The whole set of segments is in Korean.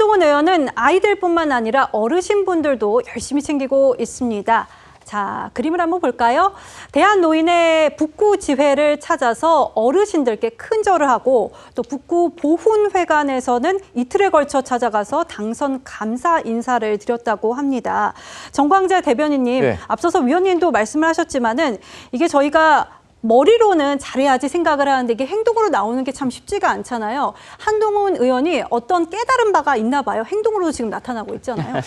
한동훈 의원은 아이들뿐만 아니라 어르신분들도 열심히 챙기고 있습니다. 자, 그림을 한번 볼까요? 대한노인의 북구지회를 찾아서 어르신들께 큰 절을 하고 또 북구보훈회관에서는 이틀에 걸쳐 찾아가서 당선 감사 인사를 드렸다고 합니다. 정광재 대변인님, 네. 앞서서 위원님도 말씀을 하셨지만은 이게 저희가 머리로는 잘해야지 생각을 하는데 이게 행동으로 나오는 게 참 쉽지가 않잖아요. 한동훈 의원이 어떤 깨달은 바가 있나 봐요. 행동으로도 지금 나타나고 있잖아요.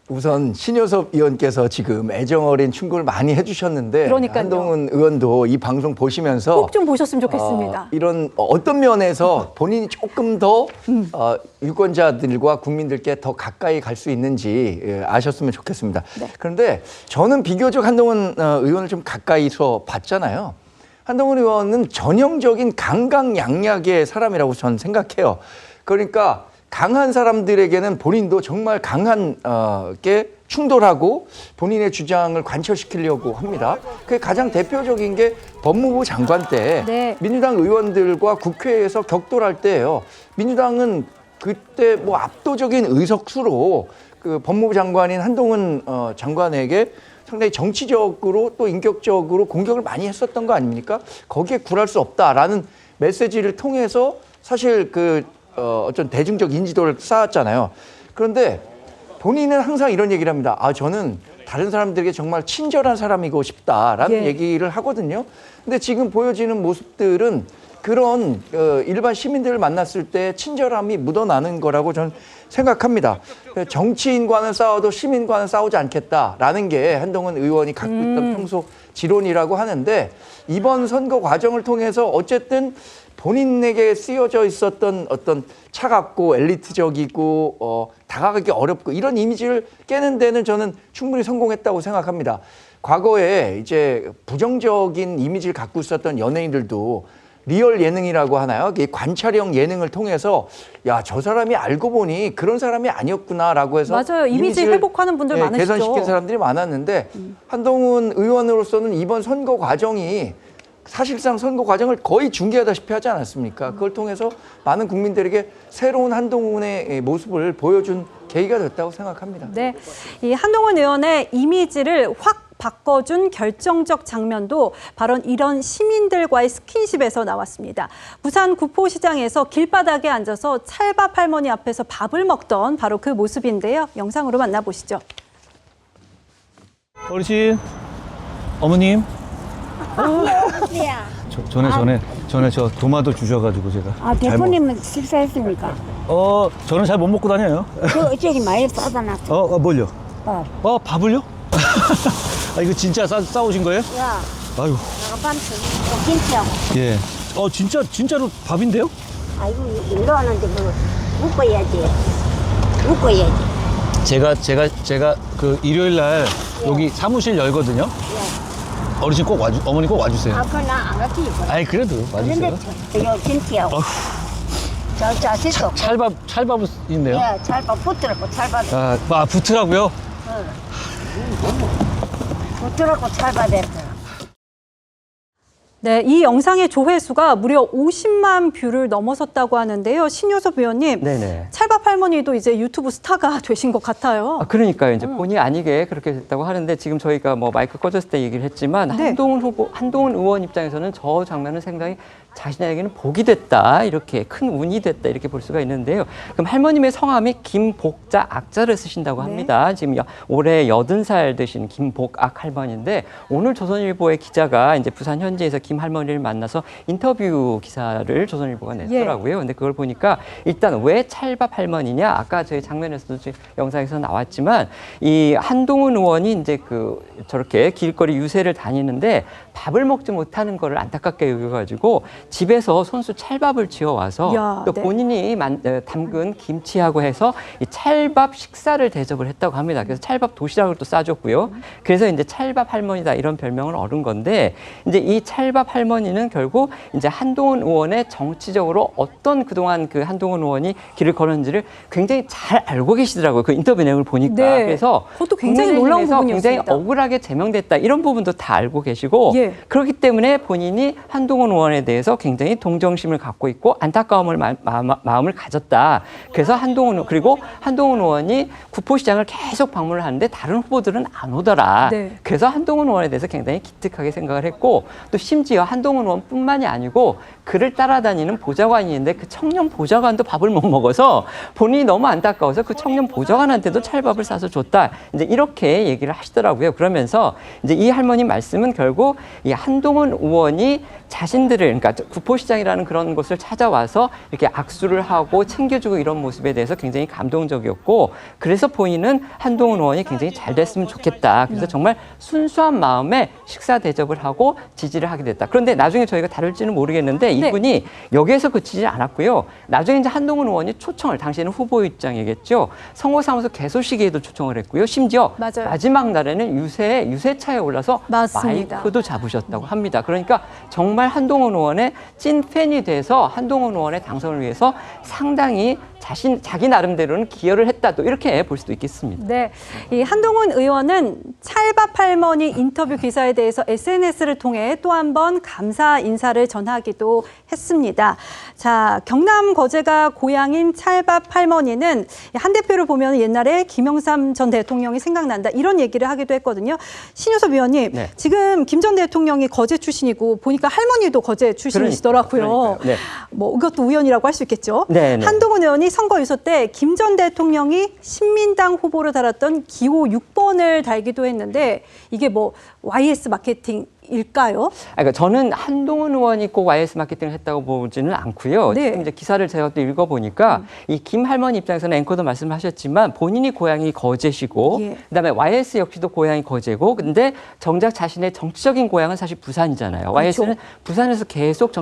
우선 신효섭 의원께서 지금 애정어린 충고를 많이 해주셨는데 그러니까요. 한동훈 의원도 이 방송 보시면서 꼭 좀 보셨으면 좋겠습니다. 이런 어떤 면에서 본인이 조금 더 유권자들과 국민들께 더 가까이 갈 수 있는지 아셨으면 좋겠습니다. 네. 그런데 저는 비교적 한동훈 의원을 좀 가까이서 봤잖아요. 한동훈 의원은 전형적인 강강약약의 사람이라고 저는 생각해요. 그러니까 강한 사람들에게는 본인도 정말 강하게 충돌하고 본인의 주장을 관철시키려고 합니다. 그게 가장 대표적인 게 법무부 장관 때 네. 민주당 의원들과 국회에서 격돌할 때예요. 민주당은 그때 뭐 압도적인 의석수로 그 법무부 장관인 한동훈 장관에게 상당히 정치적으로 또 인격적으로 공격을 많이 했었던 거 아닙니까? 거기에 굴할 수 없다라는 메시지를 통해서 사실 어떤 대중적 인지도를 쌓았잖아요. 그런데 본인은 항상 이런 얘기를 합니다. 저는 다른 사람들에게 정말 친절한 사람이고 싶다라는 얘기를 하거든요. 근데 지금 보여지는 모습들은 그런 일반 시민들을 만났을 때 친절함이 묻어나는 거라고 저는 생각합니다. 정치인과는 싸워도 시민과는 싸우지 않겠다라는 게 한동훈 의원이 갖고 있던 평소 지론이라고 하는데 이번 선거 과정을 통해서 어쨌든 본인에게 쓰여져 있었던 어떤 차갑고 엘리트적이고 다가가기 어렵고 이런 이미지를 깨는 데는 저는 충분히 성공했다고 생각합니다. 과거에 이제 부정적인 이미지를 갖고 있었던 연예인들도 리얼 예능이라고 하나요? 관찰형 예능을 통해서 야, 저 사람이 알고 보니 그런 사람이 아니었구나라고 해서 맞아요. 이미지 회복하는 분들 많으시죠. 개선시킨 사람들이 많았는데 한동훈 의원으로서는 이번 선거 과정이 사실상 선거 과정을 거의 중계하다시피 하지 않았습니까? 그걸 통해서 많은 국민들에게 새로운 한동훈의 모습을 보여준 계기가 됐다고 생각합니다. 네, 이 한동훈 의원의 이미지를 확 바꿔준 결정적 장면도 바로 이런 시민들과의 스킨십에서 나왔습니다. 부산 구포시장에서 길바닥에 앉아서 찰밥 할머니 앞에서 밥을 먹던 바로 그 모습인데요. 영상으로 만나보시죠. 어르신, 어머님. 전에 저 도마도 주셔가지고 제가. 대표님은 식사했습니까? 저는 잘 못 먹고 다녀요. 저기 많이 싸다 놨어. 뭘요? 밥을요? 이거 진짜 싸우신 거예요? 야, 아유, 내가 반 김치하고. 예. 진짜로 밥인데요? 아이고, 일로 왔는데 묶어야지. 제가 그 일요일 날 여기 사무실 열거든요. 어르신 어머니 꼭 와주세요. 그건 나안 갈게. 아이, 그래도 와주세요. 그런데 요 김치하고. 저 씻어. 찰밥은 있네요. 예, 찰밥 붙으라고 찰밥. 붙으라고요? 붙으라고 찰밥했어. 네, 이 영상의 조회수가 무려 50만 뷰를 넘어섰다고 하는데요. 신효섭 의원님, 네네. 찰밥 할머니도 이제 유튜브 스타가 되신 것 같아요. 그러니까요. 이제 본의 아니게 그렇게 됐다고 하는데 지금 저희가 뭐 마이크 꺼졌을 때 얘기를 했지만 네. 한동훈 의원 입장에서는 저 장면은 상당히 자신에게는 복이 됐다, 이렇게 큰 운이 됐다, 이렇게 볼 수가 있는데요. 그럼 할머님의 성함이 김복자 악자를 쓰신다고 합니다. 지금 올해 80살 되신 김복악 할머니인데 오늘 조선일보의 기자가 이제 부산 현지에서 김 할머니를 만나서 인터뷰 기사를 조선일보가 냈더라고요. 근데 그걸 보니까 일단 왜 찰밥 할머니냐? 아까 저희 장면에서도 영상에서 나왔지만 이 한동훈 의원이 이제 저렇게 길거리 유세를 다니는데 밥을 먹지 못하는 거를 안타깝게 여겨가지고 집에서 손수 찰밥을 지어와서 또 본인이 담근 김치하고 해서 이 찰밥 식사를 대접을 했다고 합니다. 그래서 찰밥 도시락을 또 싸줬고요. 그래서 이제 찰밥 할머니다 이런 별명을 얻은 건데 이제 이 찰밥 할머니는 결국 이제 한동훈 의원의 정치적으로 어떤 그동안 그 한동훈 의원이 길을 걸었는지를 굉장히 잘 알고 계시더라고요. 그 인터뷰 내용을 보니까. 네. 그래서 그것도 굉장히 놀라운 부분이었습니다. 굉장히 억울하게 제명됐다 이런 부분도 다 알고 계시고 그렇기 때문에 본인이 한동훈 의원에 대해서 대해서 굉장히 동정심을 갖고 있고 안타까움을 마음을 가졌다. 그래서 그리고 한동훈 의원이 구포시장을 계속 방문을 하는데 다른 후보들은 안 오더라. 네. 그래서 한동훈 의원에 대해서 굉장히 기특하게 생각을 했고 또 심지어 한동훈 의원뿐만이 아니고 그를 따라다니는 보좌관이 있는데 그 청년 보좌관도 밥을 못 먹어서 본인이 너무 안타까워서 그 청년 보좌관한테도 찰밥을 싸서 줬다. 이제 이렇게 얘기를 하시더라고요. 그러면서 이제 이 할머니 말씀은 결국 이 한동훈 의원이 자신들을 그러니까 구포시장이라는 그런 곳을 찾아와서 이렇게 악수를 하고 챙겨주고 이런 모습에 대해서 굉장히 감동적이었고 그래서 본인은 한동훈 의원이 굉장히 잘 됐으면 좋겠다. 그래서 정말 순수한 마음에 식사 대접을 하고 지지를 하게 됐다. 그런데 나중에 저희가 다룰지는 모르겠는데 이분이 여기에서 그치지 않았고요. 나중에 이제 한동훈 의원이 초청을 당시에는 후보 입장이겠죠. 선거사무소 개소시기에도 초청을 했고요. 심지어 맞아요. 마지막 날에는 유세차에 올라서 맞습니다. 마이크도 잡으셨다고 합니다. 그러니까 정말 한동훈 의원의 찐 팬이 돼서 한동훈 의원의 당선을 위해서 상당히 자기 나름대로는 기여를 했다. 또 이렇게 볼 수도 있겠습니다. 네, 이 한동훈 의원은 찰밥 할머니 인터뷰 기사에 대해서 SNS를 통해 또 한 번 감사 인사를 전하기도 했습니다. 자, 경남 거제가 고향인 찰밥 할머니는 한 대표를 보면 옛날에 김영삼 전 대통령이 생각난다 이런 얘기를 하기도 했거든요. 신효섭 위원님, 네. 지금 김 전 대통령이 거제 출신이고 보니까 할머니도 거제 출신이시더라고요. 그러니까요. 네. 뭐 이것도 우연이라고 할 수 있겠죠. 네, 네. 한동훈 의원이 선거 유서 때 김 전 대통령이 신민당 후보로 달았던 기호 6번을 달기도 했는데 이게 뭐 YS 마케팅일까요? 그러니까 저는 한동훈 의원이 꼭 YS 마케팅을 했다고 보지는 않고요. 네. 지금 이제 기사를 제가 또 읽어보니까 이 김 할머니 입장에서는 앵커도 말씀하셨지만 본인이 고향이 거제시고 예. 그다음에 YS 역시도 고향이 거제고 근데 정작 자신의 정치적인 고향은 사실 부산이잖아요. YS는 부산에서 계속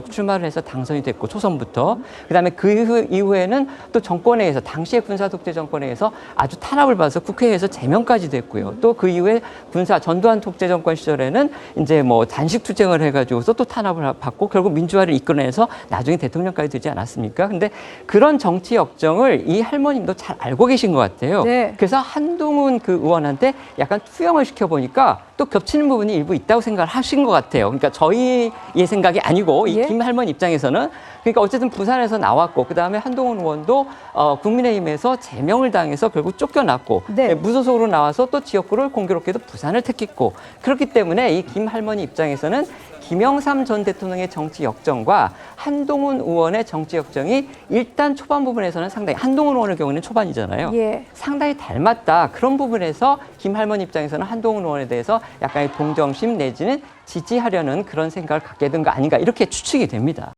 출마를 해서 당선이 됐고 초선부터 그다음에 그 이후에는 또 정권에 의해서 당시의 군사 독재 정권에 의해서 아주 탄압을 받아서 국회에서 제명까지 됐고요. 또 그 이후에 전두환 독재 정권 시절에는 이제 뭐 단식 투쟁을 해가지고서 또 탄압을 받고 결국 민주화를 이끌어내서 나중에 대통령까지 되지 않았습니까? 근데 그런 정치 역정을 이 할머님도 잘 알고 계신 것 같아요. 네. 그래서 한동훈 그 의원한테 약간 투영을 시켜보니까 또 겹치는 부분이 일부 있다고 생각을 하신 것 같아요. 그러니까 저희의 생각이 아니고 이 예. 김 할머니 입장에서는 그러니까 어쨌든 부산에서 나왔고 그다음에 한동훈 의원도 국민의힘에서 제명을 당해서 결국 쫓겨났고 네. 무소속으로 나와서 또 지역구를 공교롭게도 부산을 택했고 그렇기 때문에 이 김 할머니 입장에서는 김영삼 전 대통령의 정치 역정과 한동훈 의원의 정치 역정이 일단 초반 부분에서는 상당히 한동훈 의원의 경우는 초반이잖아요. 예. 상당히 닮았다. 그런 부분에서 김 할머니 입장에서는 한동훈 의원에 대해서 약간의 동정심 내지는 지지하려는 그런 생각을 갖게 된 거 아닌가 이렇게 추측이 됩니다.